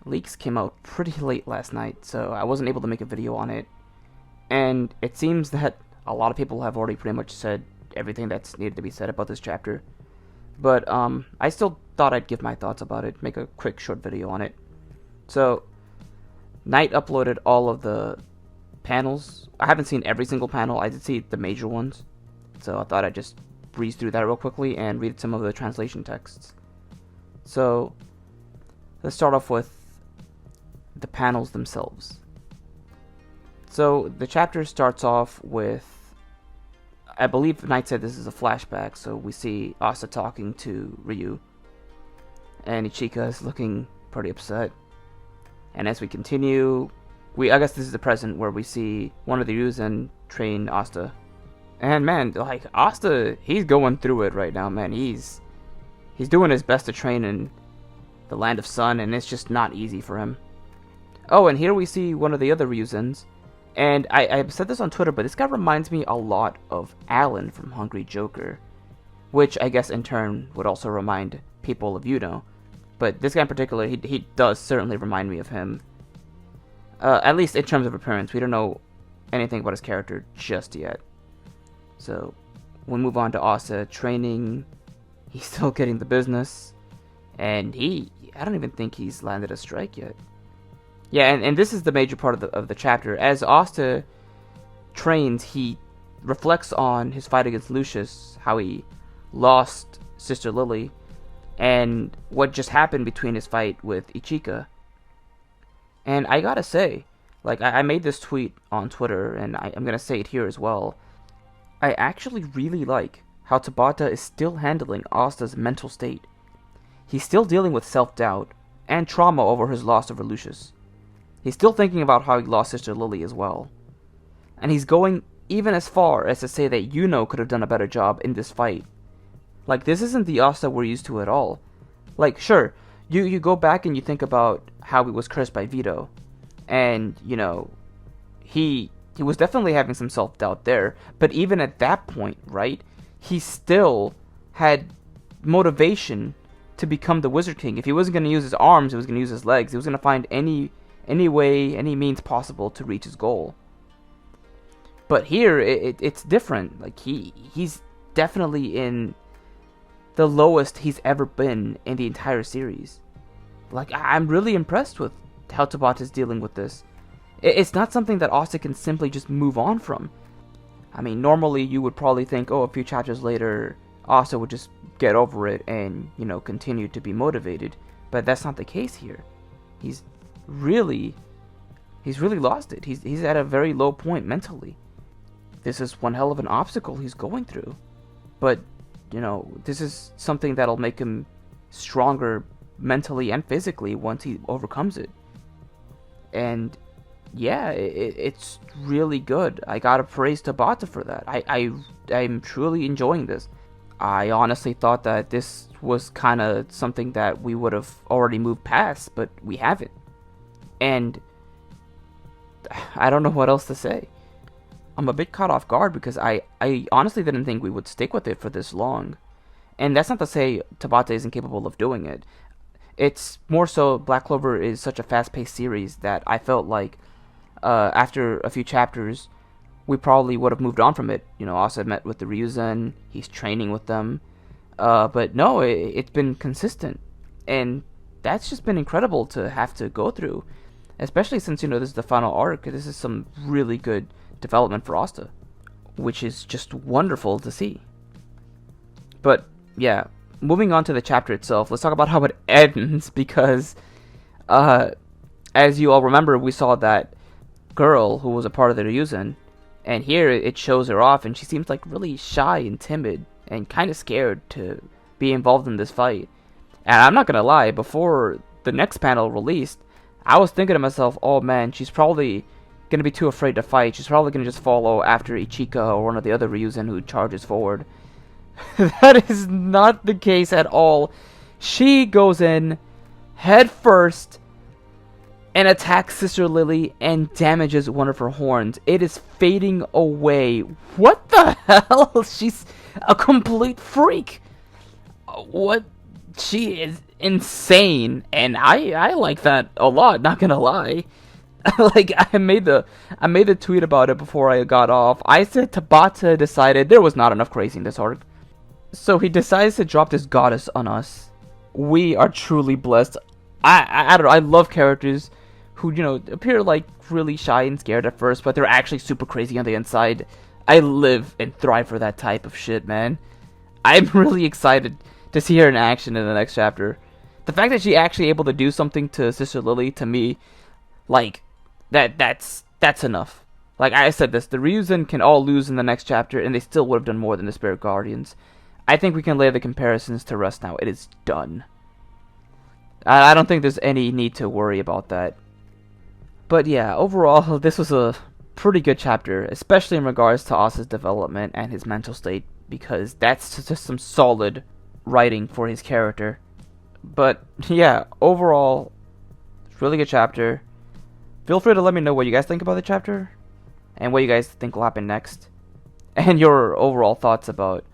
leaks came out pretty late last night, so I wasn't able to make a video on it. And it seems that a lot of people have already pretty much said everything that's needed to be said about this chapter. But I still thought I'd give my thoughts about it, make a quick short video on it. So, Knight uploaded all of the panels. I haven't seen every single panel, I did see the major ones. So I thought I'd just breeze through that real quickly and read some of the translation texts. So, let's start off with the panels themselves. So, the chapter starts off with, I believe Knight said this is a flashback, so we see Asta talking to Ryu. And Ichika is looking pretty upset. And as we continue, I guess this is the present where we see one of the Ryuzen train Asta. And man, like, Asta, he's going through it right now, man. He's doing his best to train in the Land of Sun, and it's just not easy for him. Oh, and here we see one of the other Ryuzens. And I said this on Twitter, but this guy reminds me a lot of Alan from Hungry Joker. Which I guess in turn would also remind people of Yuno. But this guy in particular, he does certainly remind me of him. At least in terms of appearance. We don't know anything about his character just yet. So, we'll move on to Asta training. He's still getting the business. And I don't even think he's landed a strike yet. Yeah, and this is the major part of the chapter. As Asta trains, he reflects on his fight against Lucius, how he lost Sister Lily, and what just happened between his fight with Ichika. And I gotta say, like, I made this tweet on Twitter, and I'm gonna say it here as well. I actually really like how Tabata is still handling Asta's mental state. He's still dealing with self-doubt and trauma over his loss of Lucius. He's still thinking about how he lost Sister Lily as well. And he's going even as far as to say that Yuno could have done a better job in this fight. Like, this isn't the Asta we're used to at all. Like, sure, you go back and you think about how he was cursed by Vito. And, you know, he was definitely having some self-doubt there. But even at that point, right, he still had motivation to become the Wizard King. If he wasn't going to use his arms, he was going to use his legs. He was going to find any way, any means possible to reach his goal. But here, it's different. Like, he's definitely in the lowest he's ever been in the entire series. Like, I'm really impressed with how Tabata's dealing with this. It's not something that Asta can simply just move on from. I mean, normally you would probably think, oh, a few chapters later, Asta would just get over it and, you know, continue to be motivated. But that's not the case here. He's really lost it. He's at a very low point mentally. This is one hell of an obstacle he's going through. But, you know, this is something that'll make him stronger mentally and physically once he overcomes it. And yeah, it's really good. I gotta praise Tabata for that. I'm truly enjoying this. I honestly thought that this was kind of something that we would have already moved past, but we haven't. And I don't know what else to say. I'm a bit caught off guard because I honestly didn't think we would stick with it for this long. And that's not to say Tabata isn't capable of doing it. It's more so Black Clover is such a fast-paced series that I felt like after a few chapters, we probably would have moved on from it. You know, Asta met with the Ryuzen, he's training with them. But no, it's been consistent. And that's just been incredible to have to go through. Especially since, you know, this is the final arc. This is some really good development for Asta, which is just wonderful to see. But, yeah, moving on to the chapter itself, let's talk about how it ends, because, as you all remember, we saw that girl who was a part of the Ryuzen, and here it shows her off, and she seems like really shy and timid, and kind of scared to be involved in this fight. And I'm not gonna lie, before the next panel released, I was thinking to myself, oh man, she's probably gonna be too afraid to fight. She's probably gonna just follow after Ichika or one of the other Ryuzen who charges forward. That is not the case at all. She goes in head first and attacks Sister Lily and damages one of her horns. It is fading away. What the hell? She's a complete freak. What she is insane, and I like that a lot. Not gonna lie. Like I made the tweet about it before I got off. I said Tabata decided there was not enough crazy in this arc, so he decides to drop this goddess on us. We are truly blessed. I don't know. I love characters who appear like really shy and scared at first, but they're actually super crazy on the inside. I live and thrive for that type of shit, man. I'm really excited to see her in action in the next chapter. The fact that she actually able to do something to Sister Lily, to me, like that's enough. Like I said this, the Ryuzen can all lose in the next chapter, and they still would have done more than the Spirit Guardians. I think we can lay the comparisons to rest now. It is done. I don't think there's any need to worry about that. But yeah, overall, this was a pretty good chapter, especially in regards to Asta's development and his mental state, because that's just some solid writing for his character. But yeah, overall, really good chapter. Feel free to let me know what you guys think about the chapter, and what you guys think will happen next, and your overall thoughts about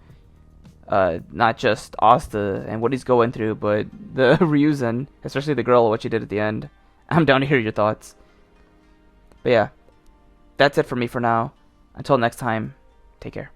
not just Asta and what he's going through, but the Ryuzen, especially the girl, what she did at the end. I'm down to hear your thoughts. But yeah, that's it for me for now. Until next time, take care.